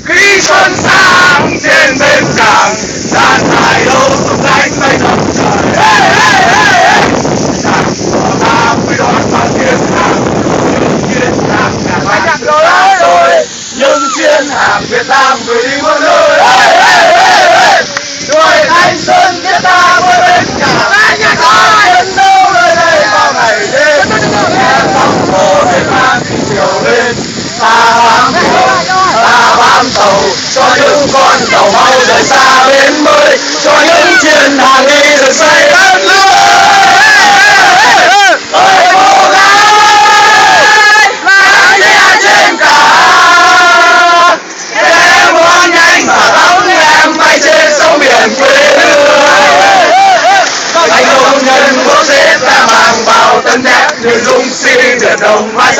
khi xuân sang trên bến cảng đàn hải đâu tung đánh bay ngập trời. Đảng của ta quy đón bằng thiên hàng, những chiến hàng ngàn năm xa xôi, những chiến hàng Việt Nam gửi đi muôn nơi. Đuổi thanh xuân Việt Nam với bến cảng, chiến đấu nơi đây bao ngày đêm, nghe sóng vỗ lên mang chiều lên. Ta bám tàu cho những con tàu mau rời xa bến mới, cho những chiến hàng đi được xây đất nước. Ơi cô gái lái xe trên cảng, em muốn nhanh và đón em bay trên sông biển quê hương. Anh công nhân quốc tế ta mang vào tân thép như dung xin Việt Đồng vai